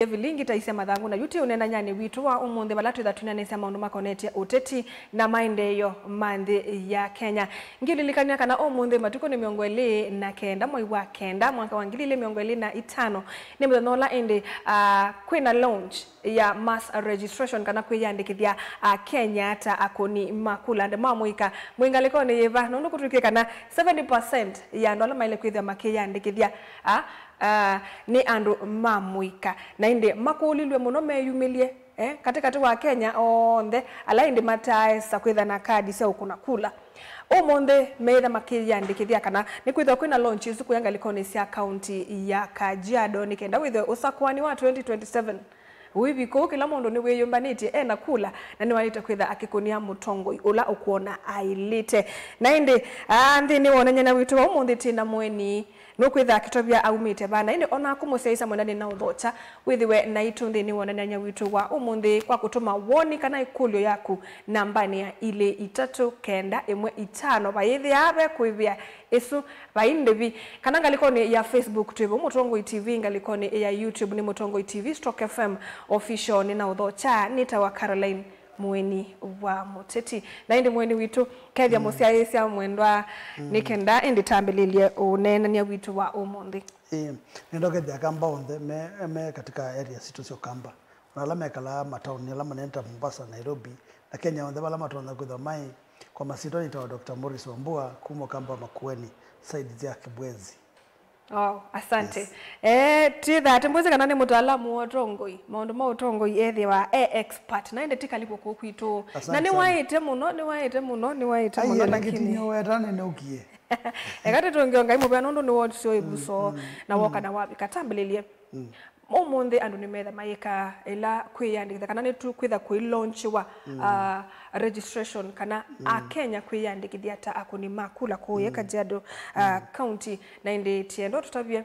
Vilingi taisia mathangu na yuti unena nyani witu wa umundi balatu idha tunanesa maundu makoneti uteti na maendeyo mandi ya Kenya. Ngililikania kana umundi matuko ni miongo ili na kenda mwai wa kenda mwaka wa ngili miongo ili na itano ni mdanola indi kwina launch ya mass registration kana kwiyandikithia Kenya ata akoni makula nde mamuika mwingaliko ni yeva nondo kutukie kana 70% ya ndola maile kwithia makiyandikithia ni andu mamuika na inde makulilwe muno meyumilie katikati wa Kenya onde ala inde mataesa kwitha na kadi cia ukuna kula umonde meitha makiyandikithia kana ni kwitha kwina launch isu kuyangalikoni cia county ya Kajiado nikenda withe usakwani wa 2027 wibiko kila mundu ni weyumbaniti na kula na ni walita kwitha akikunia mutongo ula ukuona ailite na inde ndi ni wonanya na witu wa umundi tina mweni no kwitha kitobia aumite bana inde ona kumuseisa mwenani na udhocha withiwe na itundi ni wonanya witu wa umundi kwa kutuma woni kana ikulyo yaku nambani ya ile 395 bayithi abe kuivia isu baindevi kana ngalikoni ya Facebook tuivo Mutongo TV ngalikoni ya YouTube ni Mutongo TV Stroke FM official ni na udhocha nitawa Caroline mweni wa muteti na indi mweni witu kethia musia yesia mwendwa nikenda indi tambelilie unena nia witu wa umundi ndoke dia kamba onde me katika area situ sio kamba unalama kala matauni alama nenda Mombasa Nairobi na Kenya onde bala matona kudha mai kwa masito ni tawa Dr. Morris Wambua kumo kamba Makueni side ya Kibwezi. Oh, asante. Yes. Titha tembuzi kana ni mutaalamu wa utongoi. Maundu ma utongoi ethi wa expert. Na inde tikalipo kukwito. Na ni waite muno lakini ni wetane ne ukie. Ekati tungionga imu nundu ni wodi sio ibuso na woka na wabi katambelelie. Umundi andu ni metha mayeka ila kwiyandikitha kana ni tu kwitha kwi launch wa registration kana Kenya kwiyandikithia ta akuni makula kuye Kajiado county na indi tiendo tutabie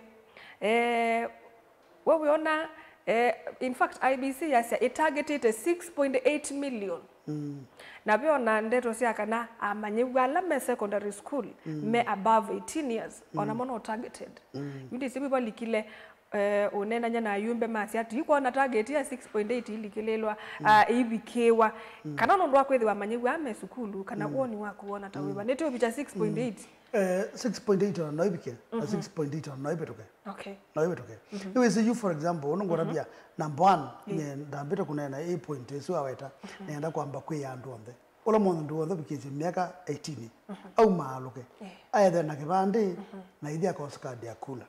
wewe ona in fact IBC yasia it targeted 6.8 million na biona ndeto cia kana amanyigwa la secondary school me above 18 years ona mono targeted yudi sibiba likile unena nyana yumbe masi ati yuko na target ya 6.8 ilikilelwa ibikewa kana ndo ndwa kwethiwa manyigwa ame sukulu kana woni wakuona tawiba neto bicha 6.8 6.8 no ibike 6.8 no ibetoke okay no ibetoke you say you for example unongora bia number 1 ne ndambito kunena 8 point so aweta nenda kwamba kwiyandu onde ola mundu wothe bikije miaka 18 au maaluke aitha na kibande na ithia koskadi ya kula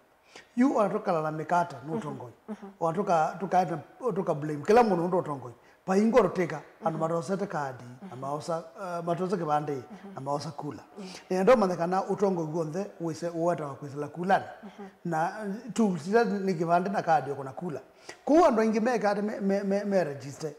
you are tukala mikata no tongoi watuka tuka blame kila mundu ndo tongoi pa ingoro teka anu marosete kadi amaosa matoze kibande amaosa kula ndo mandekana utongo gonde wise uwata wakwesela kula na tools ni kibande na kadi yoko na kula kuwa ndo ingimeka me register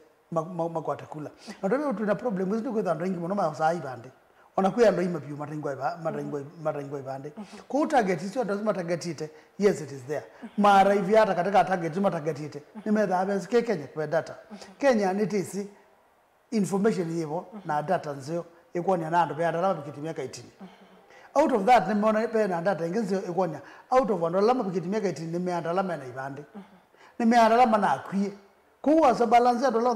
makwata kula ndo tuna problem wizi kwetha ndo ingimono maosa ibande onakuya ndo imapyu maringwa ibande ku target sio lazima targetite yes it is there mara hivi hata katika target zima targetite nimetha abes Kenya kwa data Kenya nitisi information hiyo na data nzio ikonya nando pe adala bikiti miaka 18 out of that nimeona pe na data ingenzio ikonya out of ndo lama bikiti miaka 18 nimeandala na ibande nimeandala na akwie kuwa sa balance ndo lo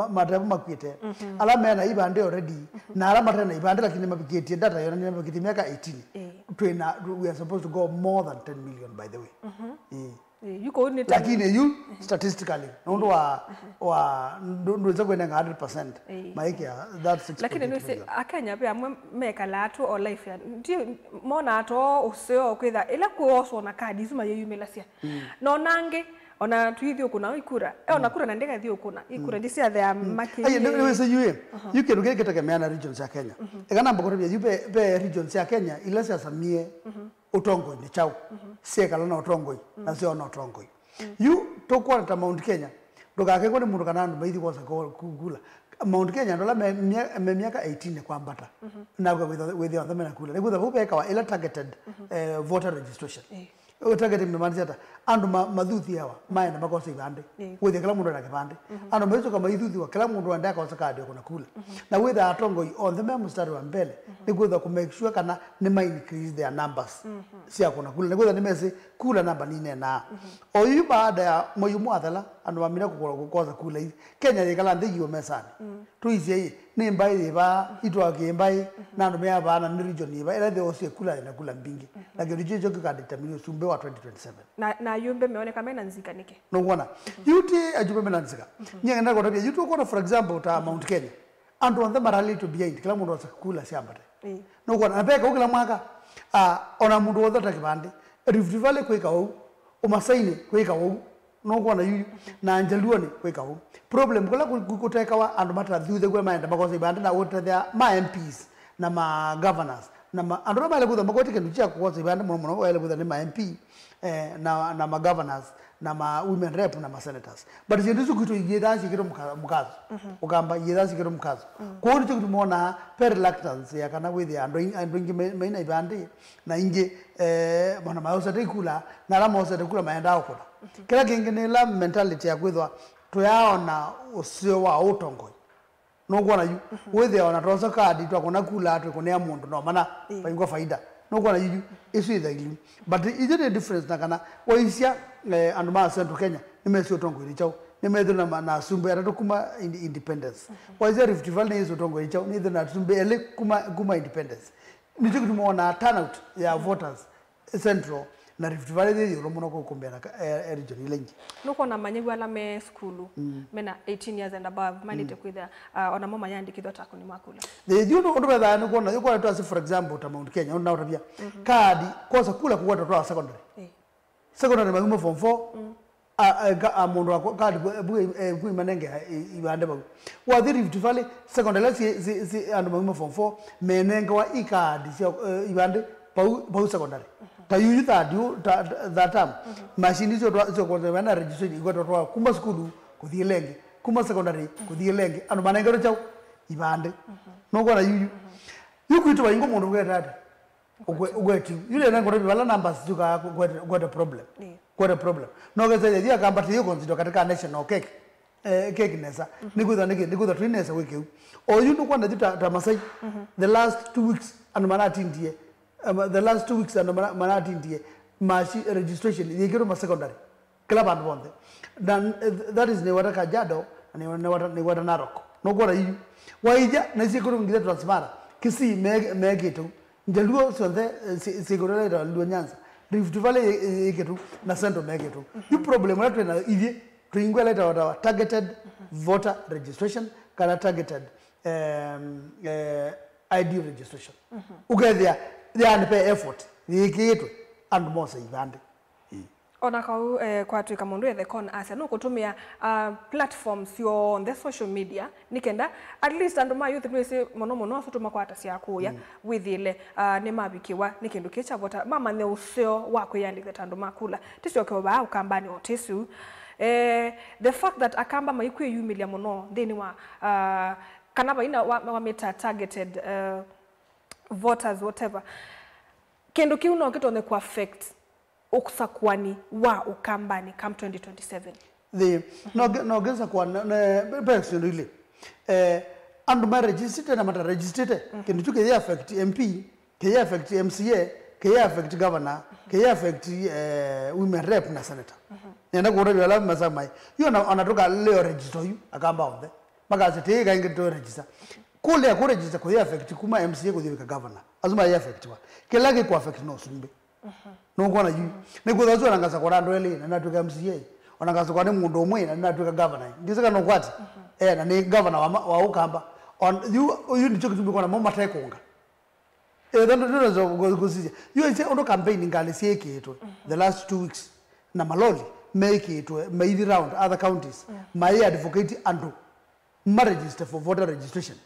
madhabu makwite alama na ibande already na alama tena ibande lakini mabikiti data yona ni mabikiti miaka 18 we are supposed to go more than 10 million by the way you go ni lakini you statistically ndo ndo kwenda 100% maiki that's 6. lakini ni Kenya pia meka latu o life ya ndio mona ato usio kwitha ila kuoso na kadi zuma yeyumelasia no nange ona tuithio kuna ikura ona kura na ndega thio kuna ikura ndisia the maki no say you can get ketegemeana regions ya Kenya egana mbogoro you be regions ya Kenya ila cia samie utongo ni chao siekala na utongo na sio na utongo you tokwa ta Mount Kenya ndogake ko ni mundu kana ndu baithi kosa kugula Mount Kenya ndola me miaka 18 kwa mbata na with the other mena kula niguza bubeka wa ila targeted voter registration target imemaanisha hata andu madhuthi hawa maenda makosa ibande wethe kila mundu ana kibande andu mezo kama idhuthi wa kila mundu anda kosa kadi kuna kula na wethe atongo on the memo start wa mbele ni kwenda ku make sure kana ni ma increase their numbers sia kuna kula ni kwenda ni mesi kula namba nine na oyu baada ya moyumu athala andu mamira kukoza kula hivi Kenya yekala ndiyo mesani tuizie ni mbai ba itwa kimbai na andu me abana ni region iba ila the osie kula na kula mbingi lakini jicho kikadetermine sumbe wa 2027 na yumbe meoneka mena nzika nike no wana yuti ajube mena nzika nyenge na kotapia yuti ukona for example ta Mount Kenya andu on the marali to behind kila mundu wasakula shambate no wana napeka ukila mwaka ona mundu wothe takibandi Rift Valley kweka huu umasaini kweka huu no wana yu na Njaluoni kweka huu problem kula kuteka wa andu matra thuthe kwe maenda makosa ibandi na wote there ma MPs na ma governors na ma andu male kutha makoti kindu chia kukosa ibandi muno wale kutha ni ma MP na ma governors na ma women rep na ma senators but zindizo kitu yedasi kiro mukazo ukamba yedasi kiro mukazo ko ndicho kitu muona per reluctance ya kana with andu ingi maina ibandi na ingi mwana mausa tekula na la mausa tekula maenda okula kila kingine la mentality ya kwithwa tuyaona usio wa utongo no kuona yu wethe ona tosa kadi twakona kula atu kunia mundu no mana paingwa faida no kuona yu isu ithailu but is there a difference na kana waisia andu ma Central Kenya nimesi utongo ilichao nimethu na sumbe atatu kuma independence waisia Rift Valley ni utongo ilichao nithu na sumbe ele kuma independence nicho kitumeona turnout ya voters Central na Rift Valley ndio romono ko kumbera region ilengi nuko na manyigu ala me skulu mena 18 years and above manite kwitha ona mama yandi kidota kuni makula the you know ndo bada nuko na yuko to for example ta Mount Kenya ona utabia kadi kosa kula kuwa to secondary secondary maguma form 4 mundu wako kadi bui manenge ibande bagu wa the Rift Valley secondary si ando maguma form 4 menenge wa ikadi si ibande bau secondary ta yu that time machine hizo kwa wana registration iko to kuma skulu kuthie lenge kuma secondary kuthie lenge ando manengero chao ibande no kwa yu kuitwa ingo mundu gwetata ugweti yule nango rebi wala numbers juka gweta problem gweta problem no geze dia kamba tiyo consider katika national cake cake nesa nikuza twinesa wiki o yu no kwa ndita tamasai the last 2 weeks ando manati ndie the last 2 weeks and manati ndie mashi registration yekero ma secondary club and bonde then that is ne wata Kajiado ne wata Narok no gora yu waija na sikuru ngile transmara kisi megeto Njaluo sonde sigurele da Luo Nyanza Rift Valley yeketu na Central megeto you problem watu na ivye tuingwe wata targeted voter registration kana targeted ID registration ugethia yani pay effort yikitwe and more say ibande ona kau kwa tuika mundu ethe kon asa no kutumia platforms yo on the social media nikenda at least andu ma youth place mono asutuma kwa atasi akuya with ile ne mabikiwa nikindu kicha vota mama ne usio wako yandike tandu makula tisio kwa ba ukambani otisu the fact that akamba maikwe yumilia mono theni wa kanaba ina wa meta targeted voters whatever kendo kiuno kitone ku affect ukusakwani wa ukambani come 2027 the no geza kwa person really and my registered na mata registered kendo chuke affect MP ke affect MCA ke affect governor ke affect women rep na senator nenda ku rebe la masamai you anatoka leo register you akamba onde magaze te ga ingito register kule ku register ko affect kuma MCA ko thika governor azuma affect wa kelage ku affect no sumbe no kona yu nikuza zo nangasa kwa ndo ele na natuka MCA onangasa kwa ni mundu omwe na natuka governor ndisaka no kwati na ni governor wa ukamba on you ndicho kitu kwa na mama tekonga ndo zo gozija you say ondo campaign ngale sieke eto the last 2 weeks na maloli make it maybe round other counties my advocate ando register for voter registration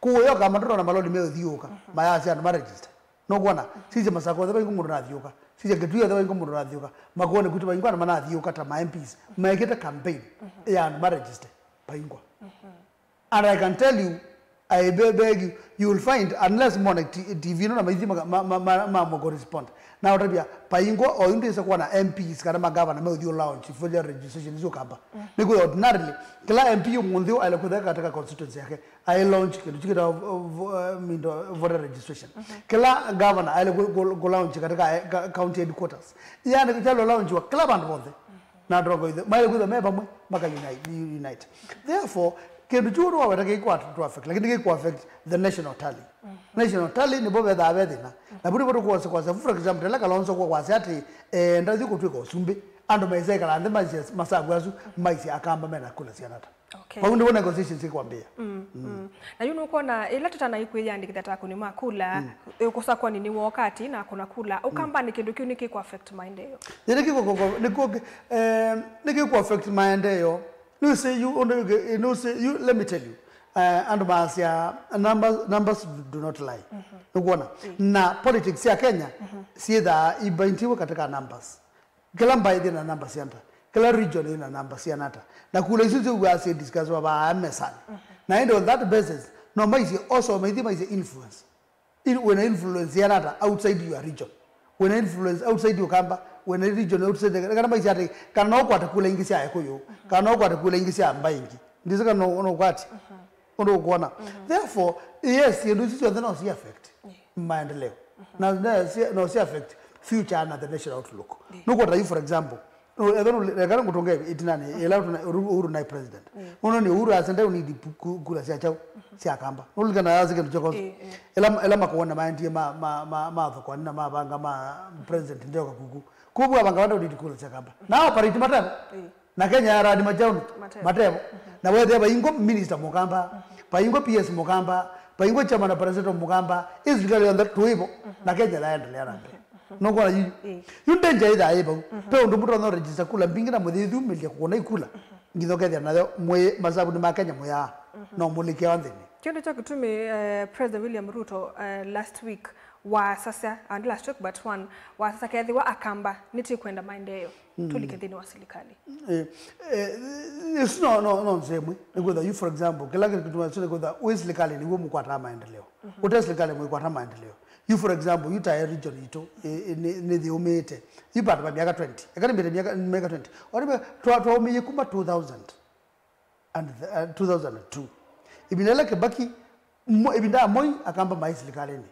kuyo kama ndo na maloli meo thioka maya sia ndo register no kuona sije masako thaba ingo na thioka sije getuya thaba ingo na thioka makone kuti baingwa na mana thioka ta ma MPs maiketa campaign ya ndo register baingwa and I can tell you I beg you will find unless mona TV no na maithi ma correspond na utabia paingo o inde se kwa na MPs kana magavana me udio launch for the registration zo kamba niko ordinarily kila MP mundio alikuwa katika constituency yake I launch kitu voter registration kila governor alikuwa go launch katika county headquarters yani kitalo launch wa kila bandu bonde na drogo ile mali kuza meba maka unite therefore kindu churu wa wataka iko to affect lakini iko affect the national tally national tally ni bobe da abedina na buri bodo kwa for example la kalonzo kwa kwasi ati ndazi ko twiko sumbe ando meze kala ande masagu azu maisi akamba mena kula sianata okay paundi wona negotiations sikwambia na yuno kona ila tutana ikwiyandikitha takuni makula ukusa kwa nini wakati na kuna kula ukamba ni kindu kiu niki ku affect maendeleo niki ku affect maendeleo no say you let me tell you and basia numbers do not lie ukuona na politics ya Kenya si da ibaintiwa katika numbers kila mbaide na numbers yanta kila region ina numbers yanata na kule sisi we are discuss about amesana na on that basis no maisi also maisi influence when influence yanata outside your region when influence outside your kamba when a region outside kana maisi ati kana kwa kule ingisi ya koyo kana kwa kule ingisi ya mbaingi ndizo kana ono kwati ono kuona therefore yes you see no see affect maendeleo na no see affect future and the national outlook no kwa you for example kana kutonge itinani ela Uhuru na president uno ni Uhuru asende unidi kula sia chao sia kamba ulikana yazi kintu choko ela makuona maandie ma kwa nina mabanga ma president ndio kakuku kubu abanga wanda unidi kula sia kamba na pariti matano na Kenya ara ni majao matemo na wewe bayingo minister mukamba bayingo PS mukamba bayingo chama na president mukamba izikali on that tuibo na Kenya laendelea nambe no kwa you danger ida ebo pe ndo mutro no register kula mbingira muthithi umilia kuona ikula ngithokethia nayo mwe masabu ni makenya moya no mulike wanthini kendo cha kutumi President William Ruto last week wa sasa and last week but one wa sasa kethiwa akamba niti kwenda maendeleo tulikethini wa serikali it's no nsemwe ngotha you for example kila kitu tunasema ngotha we serikali ni ngumu kwata maendeleo uta serikali mwe kwata maendeleo you for example you tire region ito ni the umete you part ba miaka 20 ekani mbele miaka 20 ori twa umiye kuma 2000 and 2002 ibinela kebaki ibinda moi akamba mai serikalini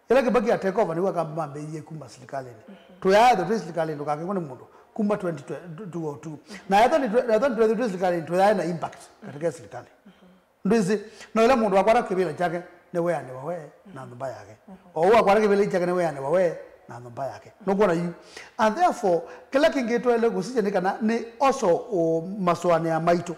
ela kebaki atake over ni akamba mbeye kuma serikalini to ya the serikalini ukake ngone mundu kuma 2022 na yadhani 2022 serikalini to ya na impact katika serikali ndizi no ila mundu akwara kibila chake ne we ane wawe na ndumba yake o akwara kibila chake ne we ane wawe na ndumba yake no kuona you and therefore kila kingeto ele gusije nikana ni also maswane ya maito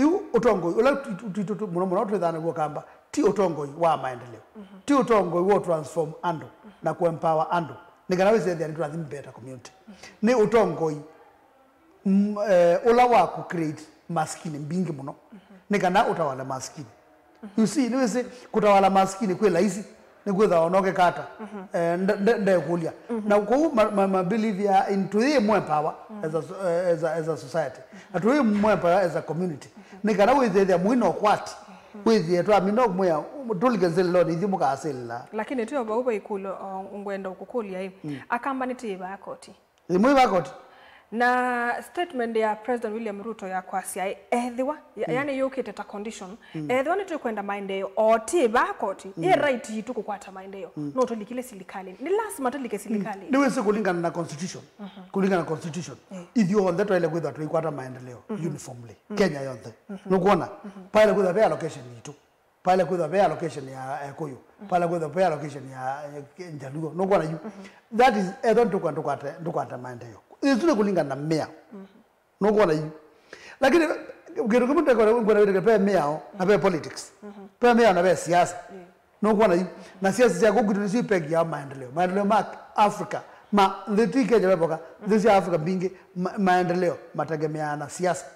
you utongo ula tutu muno twethana go kamba ti utongo wa maendeleo ti utongo wo transform ando na ku empower ando nikana we say they are better community ni utongo ula wa ku create maskini mbingi muno nikana utawala maskini you see ni we kutawala maskini kwe laisi ni kwetha onoke kata nde kulia na kwa believe ya into the more power as a society and to more power as a community ni kana with the mwino kwati with the to amino moya tuligenzele lo ni muka asela lakini tu oba ikulo ngwenda ukukulia hivi akamba nitiba yakoti ni mwiba yakoti na statement ya President William Ruto ya kwasia ethiwa yani yokete ta condition ethiwa ni kwenda maendeleo otiba koti ye right yitu kukwata maendeleo no tulikile serikali ni lazima tulike serikali ni wewe kulingana na constitution kulingana na constitution if you on that ile kwenda tuikwata maendeleo uniformly Kenya yote no kuona pale kwenda pay allocation yitu pale kwenda pay allocation ya Koyo pale kwenda pay allocation ya Njaluo no kuona you that is don't tukwata maendeleo izule kulingana na mmea no kuona you lakini ngero kama ngora pe mmea na pe politics pe mmea na pe siasa no kuona you na siasa ya kugudu si pegi ya maendeleo mark Africa ma nditike jaboka this Africa bingi maendeleo mategemea na siasa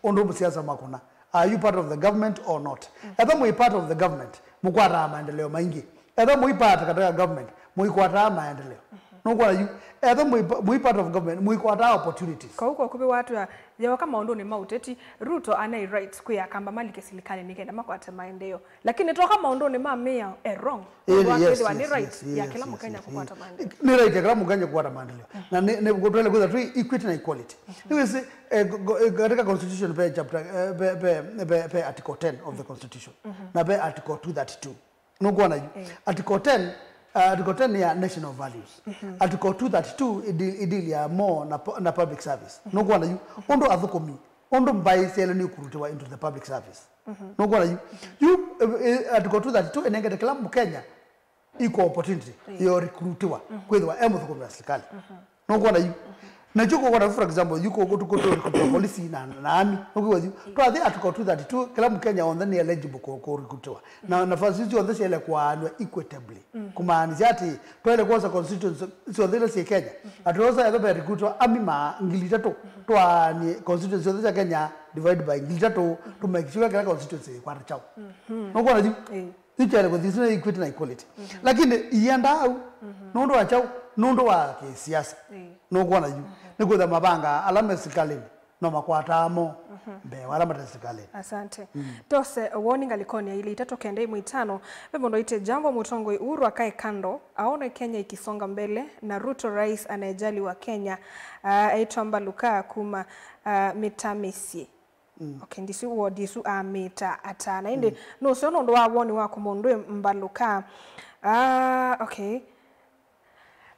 ondo siasa makuna are you part of the government or not either we part of the government mukwata maendeleo maingi either we part katika government muikwata maendeleo no kwa you either we part of government we got opportunities kwa huko kubi watu ya kama ondo ni mauteti Ruto anai rights kwa kamba mali kesilikali nikenda makwate maendeleo lakini toka kama ondo ni mamia wrong ni right ya kila Mkenya kupata maendeleo ni right ya kila Mkenya kupata maendeleo na ne kutole kwa three equity na equality ni say katika constitution pe chapter pe article 10 of the constitution na pe article 232 no kwa na article 10 Article 10 ya national values. Article 232 idili ya more na public service. No kwa na you ondo athukomi. Ondo mbai sele ni kurutiwa into the public service. No kwa na you article 232 enengete kila Mkenya equal opportunity yo recruitiwa kwethwa emuthukomi wa serikali. No kwa na you na chuko kwa for example yuko go to police na army okay you to the article 232 kila Mkenya on the eligible ko recruitwa na nafasi hizo on the ile kwa equitably kumaanisha ati to ile kwa constituency so the ile Kenya atoza ya be recruitwa army ma ngili tatu to ani constituency za Kenya divide by ngili tatu to make sure kila constituency kwa chao no kwa hiyo hicho ile kwa this equity na equality lakini ienda au nondo wa chao nondo wa kisiasa no kwa hiyo niko da mabanga alama sikalini no makwatamo be wala matasikalini asante tose warning alikonia ili itatokea mwitano bebo ndo ite jambo Mutongo Uhuru akae kando aone Kenya ikisonga mbele na Ruto rais anayejali wa Kenya aitwa Mbaluka kuma mitamisi okay ndisu wodisu amita atana inde no sono ndo wawoni wako mondwe Mbaluka okay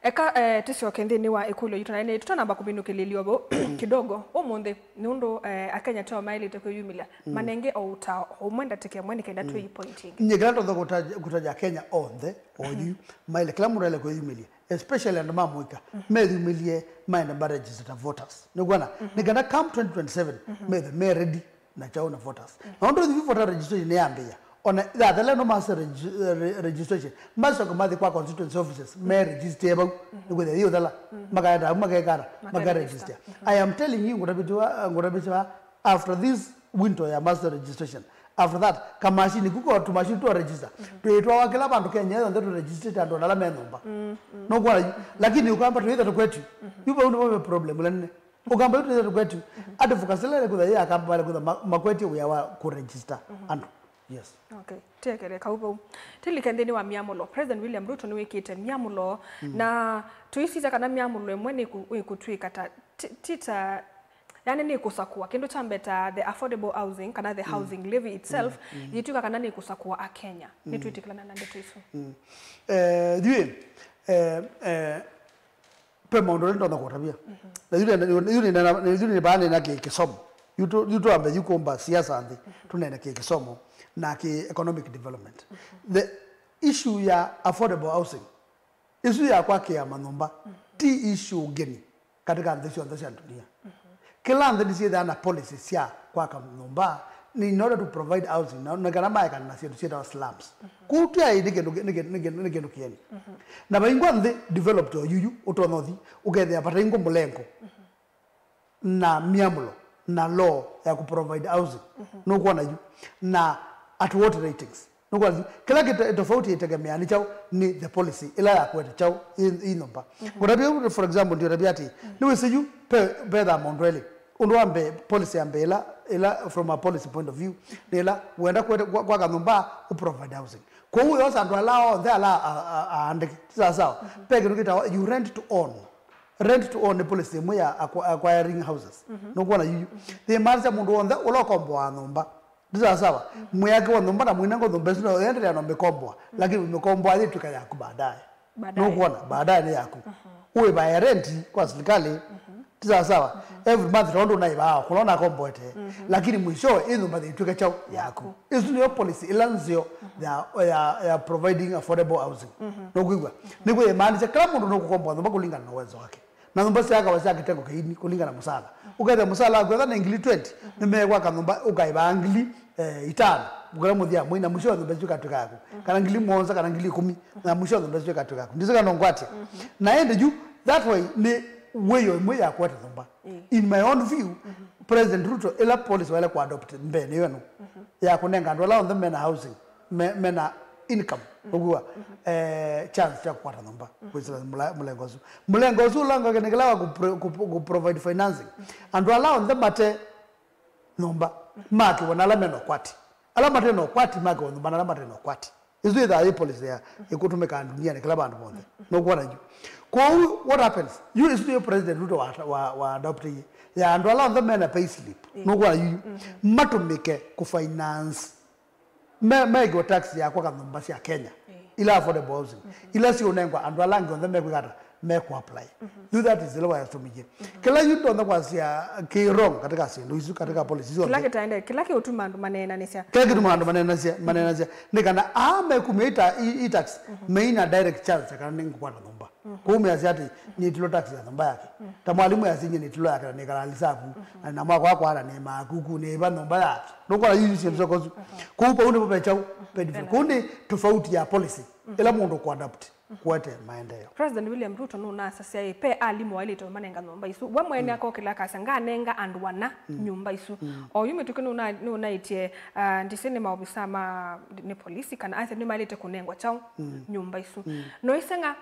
eka tisio kendeni wa ekulo yitu na tutanamba kubinukililiobo kidogo omonde nundo akanya toa maili teko yumilia manenge o uta omwenda teke mwene kenda tu pointing nyegala to kutaja Kenya on the oyu maile kila murele ko yumilia especially and mamuika me yumilie mind barrages that voters no gwana nigana come 2027 me ready na chaona voters na ndo the voter registration ne ambia ona the no master registration master ko madi kwa constituency offices me register ba with the yodala magara register I am telling you ngorabitwa after this winter ya master registration after that kamashini kuko watu mashini to register tuitwa wakila bantu Kenya ndio to register ndo nala menomba no kwa lakini ukamba tuita to kwetu yupo ndo problem lenne ukamba tuita to kwetu advocacy le kuda ya akamba le kuda makweti ya ku register andu yes okay tekere kaupo tilikendeni wa miamulo President William Ruto ni wikite miamulo na tuisiza kana miamulo emweni kutwika tita yani ni kusakua kindu chambeta the affordable housing kana the housing levy itself yituka kana ni kusakua a Kenya ni twitikana na ndeto iso diwe pe mondo ndo na kotabia na yule bana na kisomo yuto ambe yukomba siasa andi tunene kisomo na economic development the issue ya affordable housing issue ya kwa ya manomba ti issue geni katika ndesho dunia kila ndisi na policy sia kwa manomba ni in order to provide housing na garama ya kana sio slums kutia nige kieni na baingwa ndhe developed yuyu utonothi ugethe apata ingo mulengo na miamulo na law ya ku provide housing no kwa na yu na at what ratings no kwa kila kitu tofauti itegemea ni chao ni the policy ila ya kwete chao hii nomba kwa for example ndio rabiati ni weseju pe da mondreli undoambe policy ambela ila from a policy point of view ila uenda kwa kanomba u provide housing kwa hiyo yosa ndo allow the ala and sawa peke nukita you rent to own the policy mo ya acquiring houses no kwa na you the marza mundu onda ulokombo anomba ndiza sawa muyake wa nomba na mwinango nomba sino ende ya nombe kombo lakini umekombo ali tukaya baadaye no kwa baadaye ni yako uwe by rent kwa serikali ndiza sawa every month rondo na ibao kunaona kombo ete lakini mwisho hizo mbadi ituke chao yako hizo ni policy ilanzio ya providing affordable housing no kwigwa ni kwa imani kila mundu no kukombo nomba kulingana na uwezo wake na nomba siyaka wasa kitengo kaini kulingana musala ukaenda musala kwa na ngili 20 nimekwa kanomba ukaiba ngili 5 bugala mudia mwina mwisho nomba chuka tukako kana ngili monza kana ngili 10 na mwisho nomba chuka tukako ndizika nongwate na ende ju that way ni way ya kwata nomba in my own view President Ruto ila policy wale kwa adopt mbene yenu ya kunenga ndo la on the mena housing mena income ogwa chance cha kupata nyumba kwisa mlengo zu langa kenekela ku provide financing and allow them mate nyumba maki wanala meno kwati alama teno kwati maki nyumba na alama teno kwati izu the policy ya ikutumeka dunia ne kila bantu bonde no kwa nju what happens you is the president Ruto wa adopt ya and allow them na pay slip no kwa you matumike ku finance mego tax ya kwa nyumba ya Kenya ila affordable housing ila si unengwa and allow them mekata make apply do that is the way to me kila you don't kwa sia ki wrong katika sindu isu katika policy zote kila kitaenda kila kiutuma ndo manena nisia kila kitu manena sia nikana kumeta tax maina direct chance kana ningu kwa nyumba kume asiati ni tilo tax ya nyumba yake ta mwalimu yasinye ni tilo yake nikala alisabu na mwako kwa ala ni makuku ni ba nyumba yake ndoko la yuzi msoko kuupa unde pope chao pedifo kundi tofauti ya policy ila mundu ku adapt kwete maendeleo President William Ruto no na sasa pe alimu walito manenga nyumba isu wa mwene ako kila kasanga nenga and wana nyumba isu o yume tukino na itie ndisene maobisa ma ni polisi kana ase ni malite kunengwa chao nyumba isu no isenga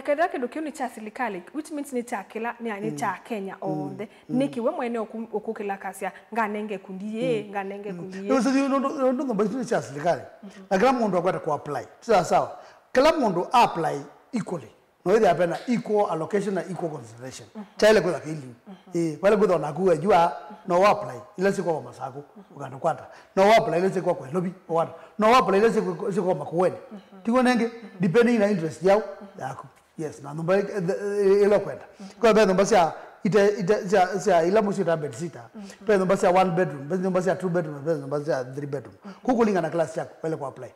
kada kedo kiuni cha serikali which means ni cha kila ni cha Kenya onde niki we mwene okukila kasia nganenge kundiye nganenge kundiye no so ndo mbaisi cha serikali na kila mundu akwata ku apply sawa kila mundu apply equally no ile hapana equal allocation na equal consideration chaile kwa kili wale kwa na kuwa jua no apply ile si kwa masako ukanda kwata no apply ile si kwa lobby wata no apply ile si kwa makuweni tiko nenge depending na interest yao yako yes na nomba ile kwenda kwa bado nomba sia ita ila musita bed sita pe nomba sia 1 bedroom pe nomba sia 2 bedroom pe nomba sia 3 bedroom kukulinga na class yako wale kwa apply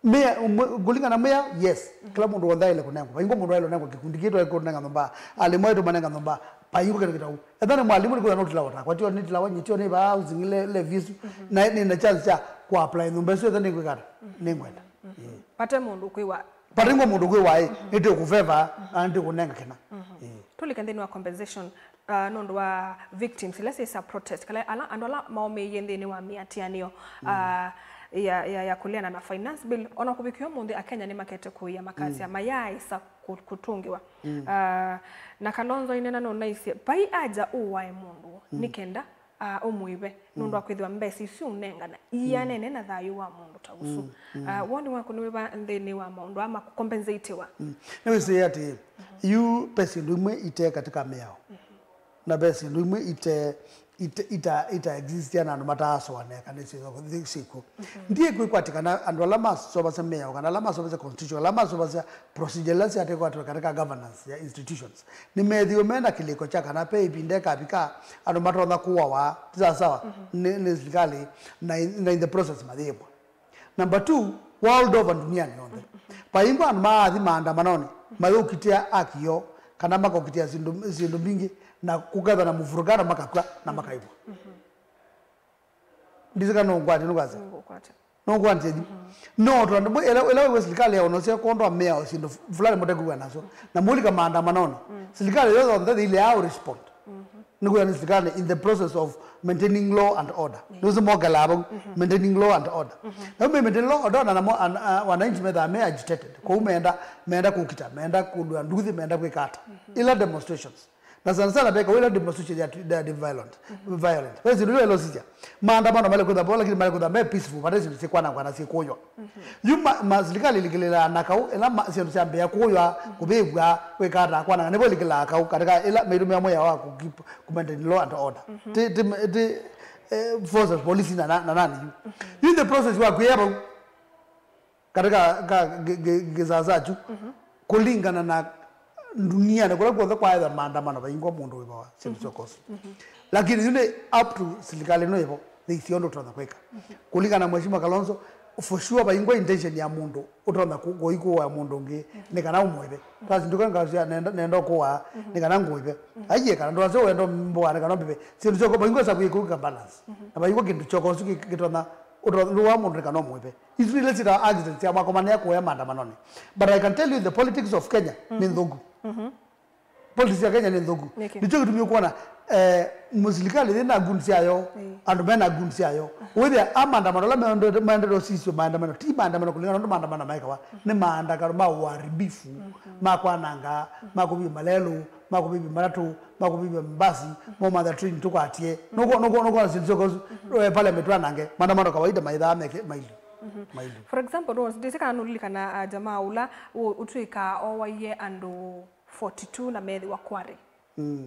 mea gulinga na mea yes kila mundu wanda ile kunengo baingo mundu ile kunengo kikundi kitu ile kunenga nomba alimwetu manenga nomba payuko kile kitau edana mwalimu ile kuna notila wata kwa tio nitila wanyi tio ne ba housing ile visu na ni chance cha ku apply nomba sio edana kwikata ningwenda pate mundu kwiwa paringo mundu kwiwa ite ku favor andi kunenga kina tulikandeni wa compensation nondo wa victims let's say a protest kala andola maome yende ni wa miatianio ya kuliana na finance bill ona kubikio mundu akenya ni makete kuya makazi ya mayai sa kutungiwa na Kalonzo inena no naisi pai aja uwae mundu nikenda umuibe nundu akwithwa mbesi si unenga na iyanene na thayu wa mundu tausu woni wa kuniba ndeni wa mundu ama compensate wa newe say ati you person rumwe ite katika meao na besi rumwe ita existiana no mataso ane kanisi siku ndiye kwikwatikana ando lama soba semea kana lama soba constitution lama soba procedure lasi ate kwa katika governance ya institutions ni medio mena kiliko chaka na pe ipindeka bika ando matona kuwa wa sawa ni serikali na in the process madhipo number 2 world over duniani yonde paimba an maadhi maandamanoni mayo kitia akio kana mako kitia zindu mingi na kugatha na muvurugana makakwa na makaibu ndizika no ngwati nukaza no ngwati no to ndo ela we serikali ya onosia kondo amea osindo fulani motekuwa naso na mulika maandamano serikali yote ndio ile au respond nukuya ni serikali in the process of maintaining law and order nuzo mogalabo maintaining law and order na maintain law order na wananchi medha ame agitated kwa umeenda kukita meenda kudua nduthi meenda kwikata ila demonstrations na sana beka wala demonstration ya violent basi ndio ile sija maandamano mali kwa bola lakini mali kwa me peaceful basi si kwa na kwa si kunywa yuma mazlikali likilela nakau ela sio msambe ya kunywa kubegwa kwekata kwa na nebo likila akau katika ila medume moya wa ku maintain law and order forces police na nani in the process wa kuyaba katika gizazachu kulingana na dunia na kwa kwa maandamano baingwa mundu wibawa simsokoso lakini yule up to serikali no hivyo they siondo tunakweka kulingana na mheshimiwa Kalonzo for sure baingwa intention ya mundu utonda kugoiko wa mundu ngi nikana umwebe basi ndiko ngazia nenda kwa nikana ngwebe aye kana ndo azo wendo mbwa nikana mbebe simsoko baingwa sabu ikuka balance na baingwa kindu chokoso kitona uruwa mundu nikana umwebe is related to accidents ya makomani yako ya maandamano but I can tell you the politics of Kenya ni ndugu politics ya Kenya ni ndugu ndicho kitumio kuona musilikali thina gunsi ayo andu mena gunsi ayo withe amandamano la maendero sisio maandamano ti maandamano kulingana ndo maandamano maikawa ni maandamano ma uharibifu makwananga makubibi malelo makubibi maratu makubibi mbasi mo mother train tukwatie noko sinzoko parliament wanange maandamano kawaida maidha meke maili for example no ndisika nulikana jamaa ula utwika owaye andu 42 na methi wa kware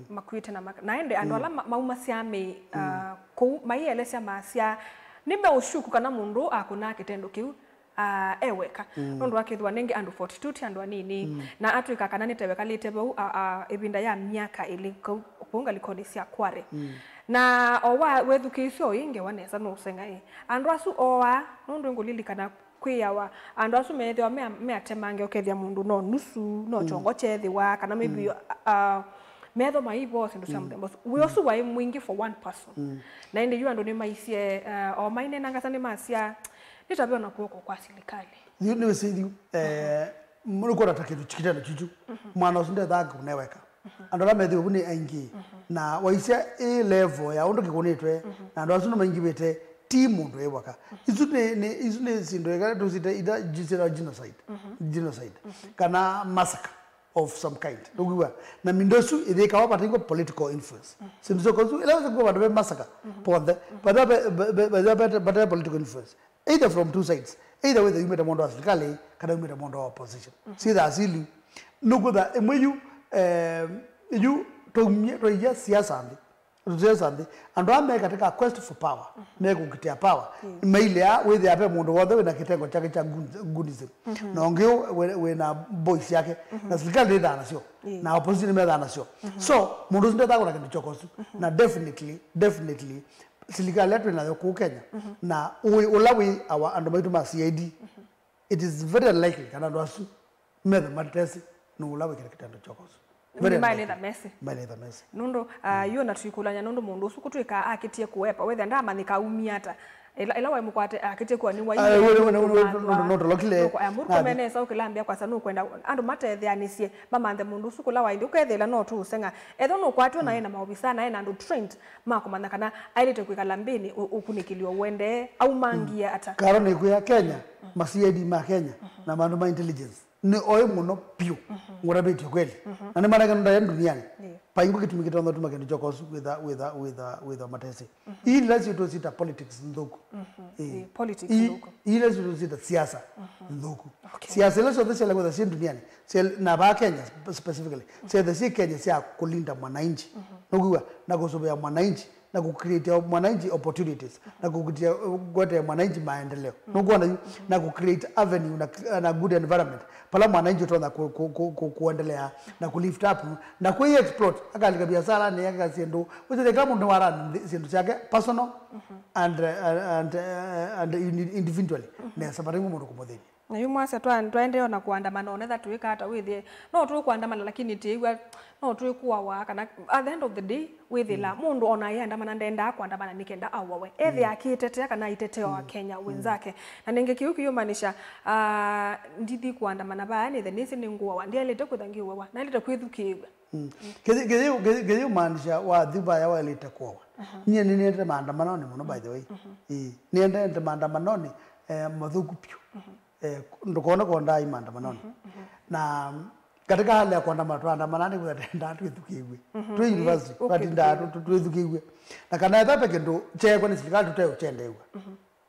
makwite na ende andu ala mauma siame ko maiyele cia macia nime ushuku kana mundu akuna kitendo kiu eweka nondu akithwa nenge andu 42 ti andu anini na atwika kana niteweka litebe ibinda ya miaka ili kuunga likoni cia kware na owa wethukisyo inge wanesa no sengai andu asu owa nondu ngulilikanana kwiyawa andu asu methwa me atemange okethia mundu no nusu no chongo chethiwa kana maybe metho maibo sindu cia muthemba we also wai mwingi for one person na ende yu andu ni maicie o maine nangasa ni macia nitabio na kuoko kwa serikali ni wesithi muri kora takitu chikitana chuchu mwana usinde thanga kuneweka andu la methi ubuni aingi na waisia a level ya undu kikunitwe na andu asu no maingi bete timu ndo ewaka izune sindu ega tuzita ida genocide kana massacre of some kind nduguwa na mindosu ithika wapatingo political influence sinzo kozu elaweza kuwa bado massacre ponde bado political influence either from two sides either whether you made a mondo wa serikali kana you made a mondo wa opposition si that asili nuguda emweyu you to ya siasa ndi andu ame katika quest for power me kukitia power maile ya wethe ape mundu wothe wina kitengo chake cha gundism na ongeo wena boys yake na serikali ndana nacio na opposition me nacio so mundu ndio thako na kindu chokosu na definitely serikali yetu inayo ku Kenya na ulawi our andu maitu ma CID it is very likely kana ndo asu me matesi no ulawi kile kitendo chokosu Mali the Messi. Nundo yo na tuikulanya nundo mundu sukutwika akitie kuwepa wethe ndama nikaumia ila wa mukwate akitie kwa ni wa no lokile amurko menesa ukilambia kwa sanu kwenda andu matethanicie mamanthe mundu sukula wa ndi ukethela no tu senga etho no kwatwo na ena maobisa na ena andu trained makomana kana ailite kwikala mbini ukunikilio wende au mangia ata karo ni kuya Kenya ma CID ma Kenya na mandu ma intelligence ni oyo muno pio ngorabeti kweli na ni mara kanda ya duniani paingo kitumikita ndo tumakende chokosu with matese ili lazima tuzita politics ndogo politics ndogo ili lazima tuzita siasa ndogo siasa ile zote zile kwa sisi duniani na ba Kenya specifically the Kenya sia kulinda mwananchi ndogo na kusobea mwananchi na kucreate mwananchi opportunities na kukutia gote mwananchi maendeleo ndogo na kucreate avenue na good environment pala mwananchi utaanza kuendelea na kulift up na kuexploit akalika biashara ni yake siendo wote kama ndo wara siendo chake personal and individually na sababu mundu kumodhini na yu mwasa twaende na kuandamana onetha tuika hata withie no tu kuandamana lakini tiigwa no tu kuwa wa kana at the end of the day withila mundu ona yandamana ndenda kuandamana nikenda awawe ethi akitetea kana iteteo wa Kenya wenzake na nenge kiuki yumanisha ndithi kuandamana ba ni the nisi ni nguwa ndiye lete kuthangiwa wa na lete kwithukiwa gezi maanisha wa dhiba ya wale itakuwa nye niende maandamano ni muno by the way niende maandamano ni madhuku pio ndokona kwa ndai maandamano na katika hali ya kuandamana ni kwenda twithukiwe tu university kati ndatu twithukiwe na kana etha kendo cheko ni serikali tuteo chendewa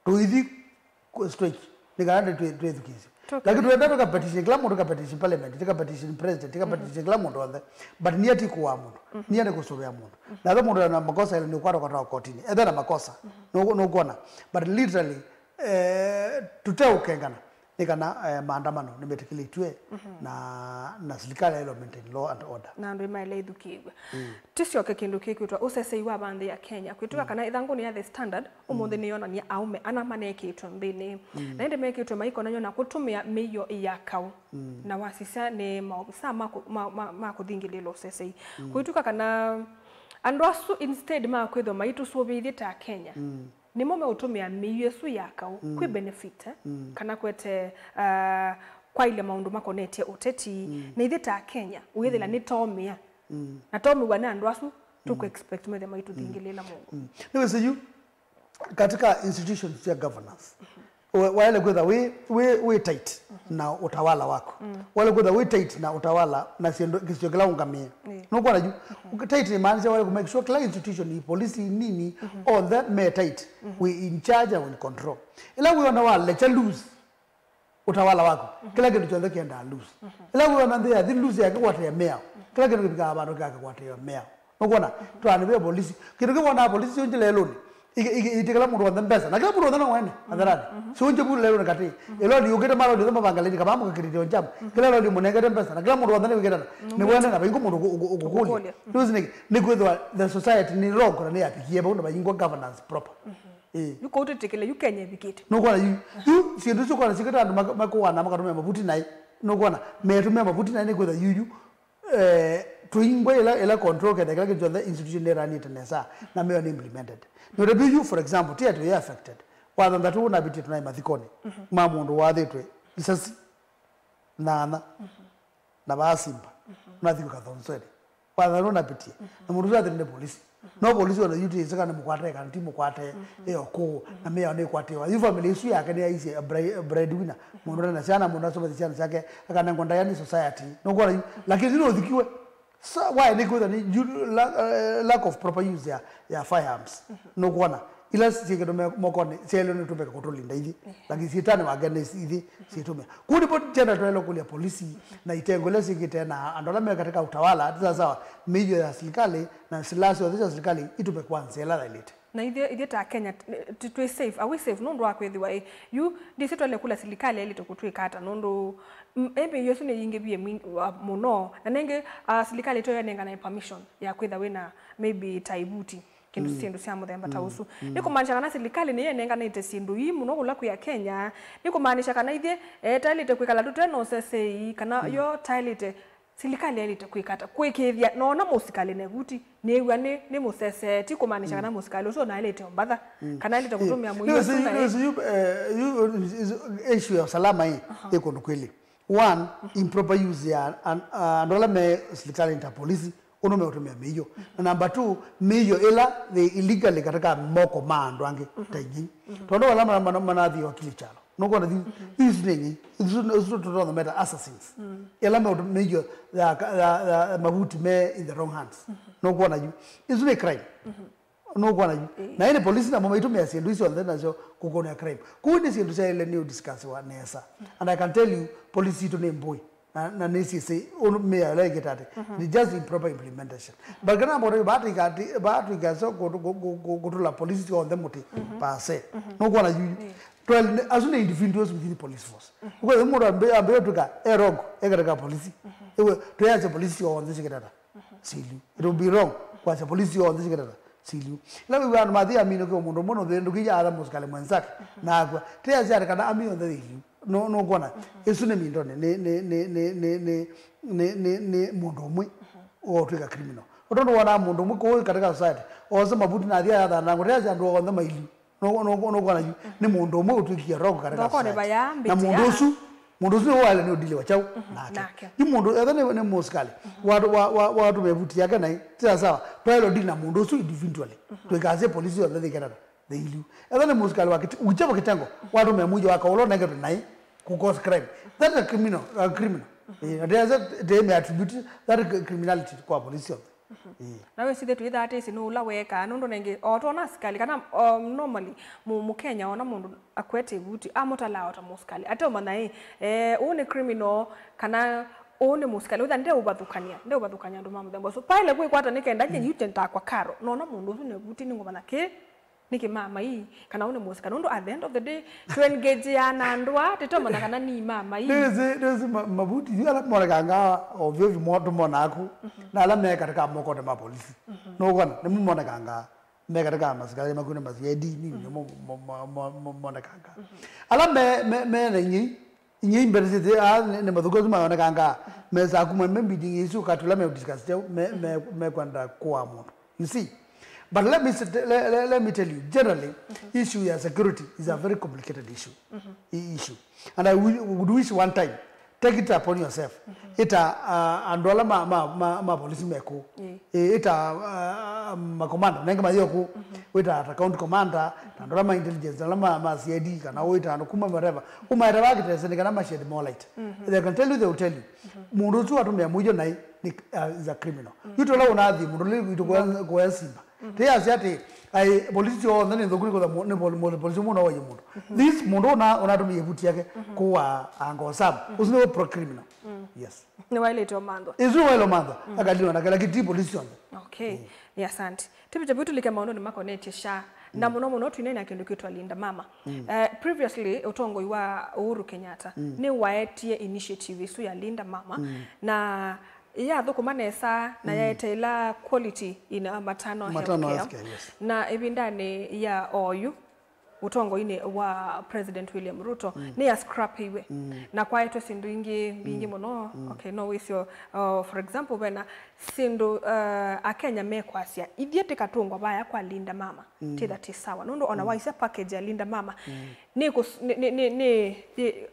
tuithi strike ni kana twithukiwe lakini tuenda tukapetition kila mtu kapetition parliament tukapetition president tukapetition kila mtu wanda but ni ati kuwa mtu ni ende kusobea mtu na kama mtu ana makosa ile ni kwenda kwa kotini etha na makosa no kuona but literally tuteo kengana nikana maandamano nimetekelezwe na serikali ile maintain law and order na ndo maile idukigwe tisio kekindu kikitwa usese iwa bande ya Kenya kwituka kana ithangu ni ya the standard umuthi ni yona ni aume ana manekitwe mbini na ende mekitwe maiko nanyo na kutumia miyo yakau na wasisa ni maobisa makuthingililo usese kwituka kana andosu instead makwitho maitu sobithi ta Kenya ni mume utumia miyo su yakau kwi benefit kana kwete kwa ile maundu makonetie uteti na ithita Kenya uithila ni tomia na tomi wana andu asu tuko expect mwe maitu tingilela Mungu niwe seju katika institutions ya governance wale kwenda we tight na utawala wako wale kwenda we tight na utawala na kisio kila ungamie no kwa naju tight ni maana wale ku make sure kila institution ni policy nini all that me tight we in charge and in control ila we wana wale cha lose utawala wako kila kitu chonde kienda lose ila we wana ndia lose yake kwa ya mea kila kitu kika bado kaka kwa ya mea no kwa na to anibe policy kitu kwa na policy unje lelo itikala mundu wanda mpesa na kila mundu wanda wene adharani so unje bulu lelo nakati elo ni ukete malo ndoma bangaleni kama amuka kiriti onjam kila lelo munengete mpesa na kila mundu wanda ni wiketa ni wenda na bayingo mundu ukukuli tuzi ni kwethwa the society ni rock na yapikie ba unda bayingo governance proper yuko utetekele yukenye bikiti no kwa you sindu so kwa sikata andu makuwana makatumia mabuti nai no kwa metumia mabuti nai ni kwethwa yuyu tuingwe ila control kenda kila kitu the institution ne run it nesa na me on implemented no the you for example tia to affected whether that una biti tunai mathikoni mamundu wathitwe isasi nana na basimba nathiko kathonsere whether una biti na mundu zathi ne police no police wana yuti isaka ne mukwate kan timu kwate ko na me on kwate wa you family issue yake ne aisi breadwinner mundu na sana mundu asoba sana chake akana ngonda yani society no kwa lakini zino thikiwe so why they go lack of proper use ya firearms no kuona ila sike mokone selo ni tumeka kutolinda hivi lakini sitani wagane hivi situme kuni pot tena toelo kulia polisi na itengole sike tena andola me katika utawala hata sawa mejo ya serikali na silasi wa serikali itume kwanza ela ilete na idhe ta Kenya to safe are we safe nondo akwethiwa you disitwale kula serikali ile tukutwikata nondo maybe yesu ne yinge bie muno na nenge serikali to yanenga na permission ya kwetha wena maybe taibuti kindu sindu cia muthemba ta usu niko maanisha kana serikali ne yanenga na ite sindu yi muno kula ku ya Kenya niko maanisha kana ithe tailite kwikala tuteno sesei kana yo tailite serikali yalite kwikata kwikithia nona musikali ne guti newa ne musese ti kumanisha kana musikali so na ilete ombatha kana ilete kutumia muyo suna you issue ya salama hii iko kweli one improper use ya ndola me serikali inter police uno me utumia meyo na number 2 meyo ila the illegally katika moko mando ange taji tondo wala manathi wakili chalo no gonna these things is not the matter assassins ela me meyo the mabuti me in the wrong hands no gonna you is a crime no gonna you na ile police na mama itumia sindu hizo then nazo kukona crime kuni sindu cha ile new discuss wa nesa and I can tell you police to name boy na nesi say me like it at the just improper implementation but kana bore batri ga so go to la police on them muti passe no gonna you 12 as an individuals within the police force because the more ambe tuka erog egara police ewe to ya police on this getata sili it will be wrong kwa police on this getata sili la we wan madhi amino ko mundu mono the ndukija ala muskale mwenzake na kwa tia zara kana ami on the sili no gona esune mindone ne mundu mwe o tuka criminal otondo wana mundu mwe ko katika society oza mabuti na dia ya na ngotea ndo on the maili no gona ni mundu mwe utukia rogo katika society na mundu su wale ni odile wachao nake ni mundu ethane ne muskale watu mebuti yake nai tia sawa twelo dina mundu su individually tuikaze police on the Canada the ilu ethane muskale wakati uchapa kitengo watu memuja wakaolo nenge nai ku cause crime that's a criminal there's a they may attribute that criminality kwa police na we sithe tuitha ati sinu ula weka nondo nenge otona askali kana normally mu Kenya ona mundu akwete buti amotala ota muskali ate omana one criminal kana one muskali utha nde ubathukania ndo mamuthembo so pale kwe kwata nikenda nje yutenta kwa karo nona mundu usu ne buti ningo bana ke niki mama hii kana one muskali ndo at the end of the day to engage ya na ndwa tetomana kana ni mama hii there's mabuti yala mora kanga ovyo vimoto monaku na ala me katika moko de mapolisi no gona ne mona kanga me katika maskali makune masiyedi ni mona kanga ala me nyi mbere de ne madugo mona kanga me za kuma me biding isu katula me discuss me kwanda kwa moto you see. But let me tell you, generally, issue of security is a very complicated issue. And I would wish one time, take it upon yourself ita andola ma police meko ita ma commander nenga mayoku wita account commander andola ma intelligence ma CID kana wita anokuma whatever umaira wakitese nikana ma shed more light they can tell you, they will tell you mundu tu atumia mujo nai is a criminal yuto la unathi mundu li wito kwa simba te asiati ai police o ndani ndokuri ko ne police muno wa mundu this mundu na unatumia buti yake kwa ango sab usino pro criminal yes ni wale to mando izu wale mando akaliwa na kala kiti police on okay ni asante tipi jabutu like maono ni makoneti sha na muno twinene akindu kitwa Linda Mama previously utongo wa Uhuru Kenyatta ni waetie initiative isu ya Linda Mama na ya thukuma nesa na yaetela quality ina matano healthcare yes. na ibindane ya oyu utongo ine wa President William Ruto ni ya scrap iwe na kwa eto sindu ingi mono okay no with your for example when sindu akenya mekwasia ithiete katungwa baya kwa Linda Mama titha tisawa nondo ona waisa package ya Linda Mama ni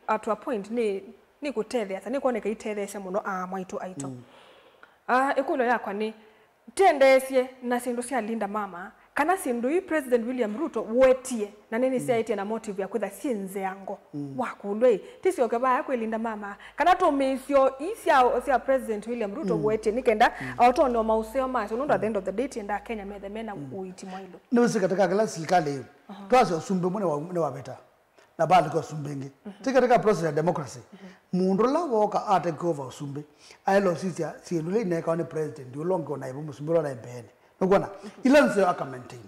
at a point ni kutethesa ni kuoneka itethesa muno mwaitu aito ekulo yakwa ni tendesie na sindu cia Linda Mama kana sindu i President William Ruto wetie na nini cia na motive ya kwitha cienze yango wakulwe tisio kebaya kwa Linda Mama kana to misio cia President William Ruto wetie nikenda autono mauseo maso nondo at the end of the day tienda Kenya mena uiti mwailo niwese katika kala serikali twazo sumbe mune wa beta na bali kwa sumbenge katika process ya democracy mundu la woka take over sumbe ailo sisia sielule ne ka ni president ulongo na ibu sumbe na impene ngona ilanzo aka maintain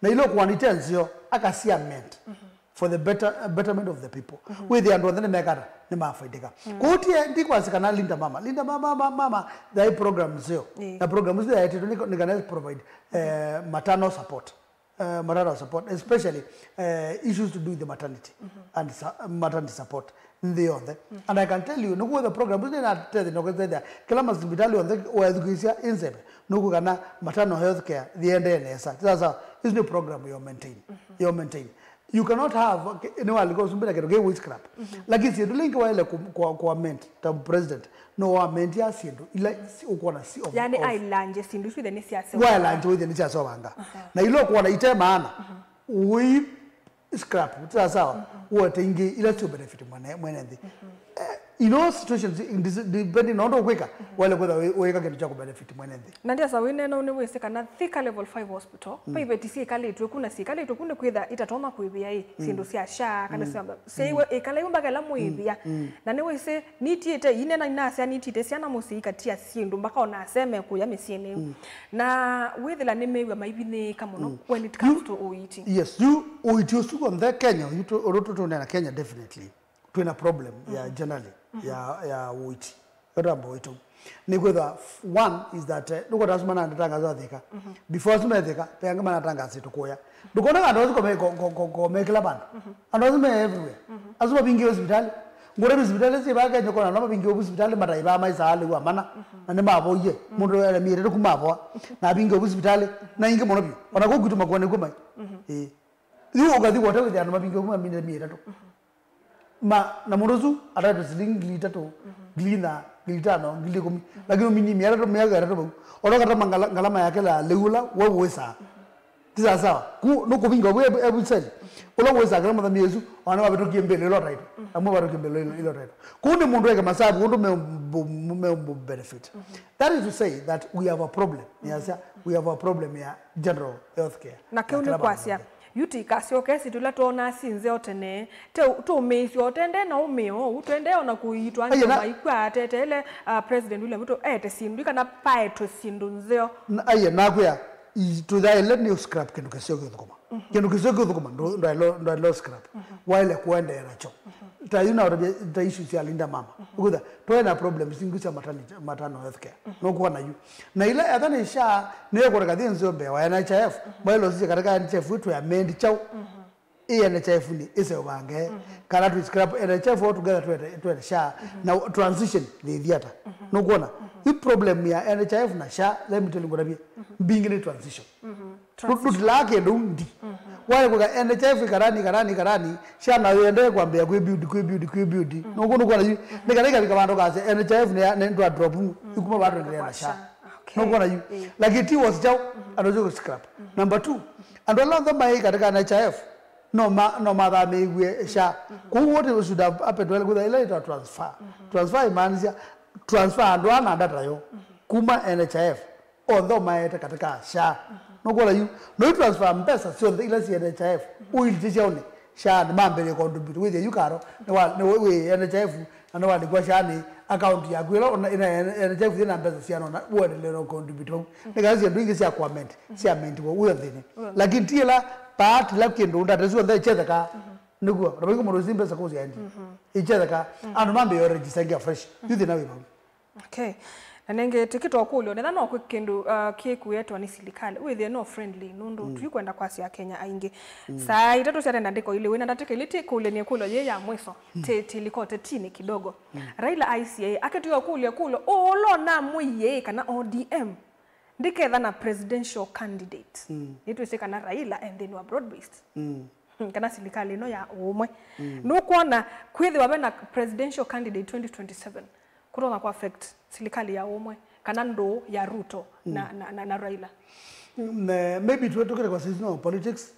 na ilo quantity nzio aka siament for the betterment of the people with the and then mekara ni mafaidika kutie ndikwa sikana Linda Mama the program zio na program zio yetu ni kana provide maternal support especially issues to do with the maternity and maternity support in the other and I can tell you no the program is not tell no there kila hospitali on the education insebe no kana maternal health care the NSA sasa is the program you maintain you cannot have no algo sumbira ke witchcraft lakini si link wale kwa ment ta president no wa ment ya sindu ila uko na si of yani ailanje sindu with the siasa wala nje with the siasa wanga na ilo kwa ite maana we scrap sasa wote ingi ila to benefit mwenendi situations depending on the weka wale kwa weka kitu cha benefit mwenendi na ndia sawa ine no wese kana thika level 5 hospital private si kale tu kuna si kale tu kuna kwitha itatoma kuibia hii sindu cia sha kana samba seiwe ikale umba kala muibia na ni wese nitiete ine na inasia nitiete ciana musika tia sindu mbaka ona aseme kuya mesiene na withila ni mewe maibine kama no when it comes to eating yes you oitusu on the Kenya you roto na Kenya definitely tuna problem ya generally ya wheat rambo wetu ni kwenda one is that nuko tasmana ndatangaza thika before sumethika penga mana tangaza tukoya ndukona andozi ko mekela band andozi me everywhere azuma bingi hospital ngore hospital se baga nyoko na bingi hospital madaiba maisale wa mana na ne maboye mundu ya mire kumabo na bingi hospital na inge mono bi ona ko gutuma ko ne ko mai yu ogadi wote with ya mabingi ko mire to ma na muruzu ada siling glita to glina glitano glikumi lakini mini miara to miaga to oro kata ngalama yake la leula wo wesa tisa sawa ku no ko bingo ebu sel ola wesa kama miezu wana wabeto kiembele lo right amu wabeto kiembele lo right ku ni mundu yake masabu ndo me benefit that is to say that we have a problem yes we have a problem ya general healthcare na keuni kwasia yuti kasio kesi tulatona sinze otene to meisi otende na umeo utende ona kuitwa ngoma ikwa tetele president William Ruto ete sindu kana paeto sindu nzeo aye nakwa to the let new scrap kenu kasio kudukoma kenu kasio kudukoma ndo lo scrap wale kuenda eracho tayuna the issues ya Linda Mama ukuda to na problem singusa maternal healthcare no kuwa na yu na ile adhani sha ne kwa kadhi nzo be wa NHIF bailo sisi katika NHIF wetu ya mendi chao NHIF ni ise wange kana to scrap NHIF all together to sha na transition the theater no kuona the problem ya NHIF na sha let me tell you ngorabia being in transition lake ndo ndi wale kwa NHIF karani shana yende kwambia ku build no kuno kwa ni karika bikabando kaze NHIF ne ndo drop ikuma bado ndio na sha no kwa you like it was jaw adojo scrap number 2 and all the mai katika NHIF no mother meigwe sha what should have happened well with the later transfer means transfer and one and that yo kuma NHIF although maeta katika sha no kwa you no transfer mpesa sio ile NHIF uilitishaone sha ni mambele contribute with you karo we NHIF and wale kwa sha ni account ya kwelo ina NHIF ina mpesa sio na wale leo contribute ni kazi ndio sia comment sia ment wo uyo thini lakini tila part la kendo ndatazwa ndai chetheka niguo rabiko morozi mpesa kozi yandi ichetheka and mambe yo register fresh yuthi nawe babo okay nanenge tikito okulyo nenda no kwikindu kieku yetu ni silikale with no friendly nundu tuyikwenda kwasi ya Kenya aingi saa itatu cia ndandiko ile wena ndatike liti kule ni kulo ye ya mwiso tilikote tini kidogo Raila ICA aketuyo kulo olo na muye kana ODM ndiketha na presidential candidate nitu isika na Raila and then wa broad based kana silikale no ya umwe nukuona kwithi wabe na presidential candidate 2027 kurona kwa affect silikali ya umwe kana ndo ya Ruto na Raila maybe tutoke kwa season politics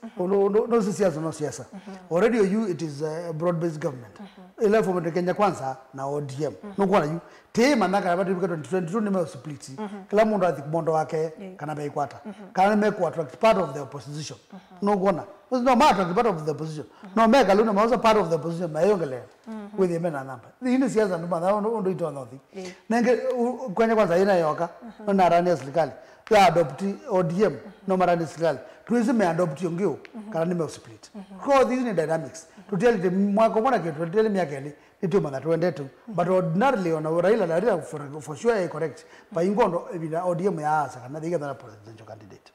no siasa already you it is a broad based government ile from Kenya kwanza na ODM no kwa you tema na kana bado 2022 nime split kila mundu atikumondo wake kana baikwata kana meko attract part of the opposition no gona no matter part of the opposition no mega luna also part of the opposition mayongele with the men number ini siasa ndo madha ndo ito nothi nenge kwenye kwanza ina yoka na rani serikali ya adopt ODM no marani serikali tuweze me adopt yongeo kana nime split because these are dynamics to tell the mwako mwana kitu tell me again nitio mana tuende tu but ordinarily on Raila for sure correct pa ingondo bila ODM ya asa kana diga na presidential candidate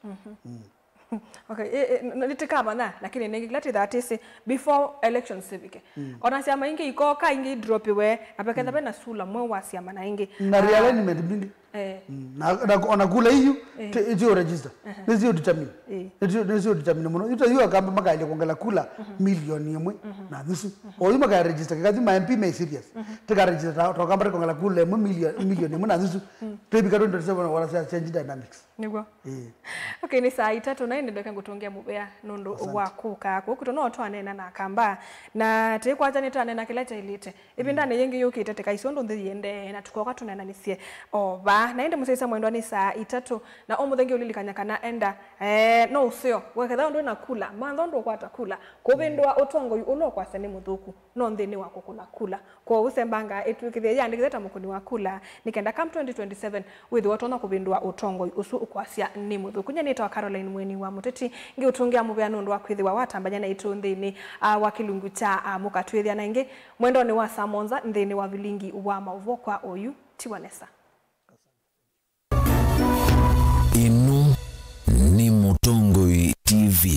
okay nitikaba na lakini ningilati that is before election civic ona siama ingi iko ka ingi drop we apekeza bena sula mwe wa siama na ingi na realignment bingi na ona kula hiyo ito register nizio determine nizio determine muno ito hiyo akamba maka ile kuongela kula milioni yemwe na nusu oyi maka register kazi ma MP mai serious tika register to kamba kuongela kula milioni yemwe na nusu tebi kado ndo sema wala change dynamics nigwa okay ni saa 3 na inde ndeka ngutongea mubea nondo wakuka ko kutono otwa anena na kamba na tekwacha nitanena kileta ilite ibindane yengi yuki iteteka isondo ndiyende na tukoka tunena nisie oba na inde musesa mwendo ni saa 3 na omuthengi ulilikanya kana enda no usio weketha ndo na kula mantho ndo kwata kula kubindwa utongo ulo kwa sene muthuku no nthini wako kula kwa usembanga etukithia yandikitheta mukuni wa kula nikenda kam 2027 with watona kubindwa utongo usu ukwasia ni muthuku nyanita Caroline Mweni wa Muteti ngi utungia mubea nundu wa kwithwa watambanya na itu nthini wa kilungu cha mukatwithia na ingi mwendo ni wa Samonza nthini wa vilingi wa mauvo kwa oyu Tiwanesa inu ni Mutongoi TV.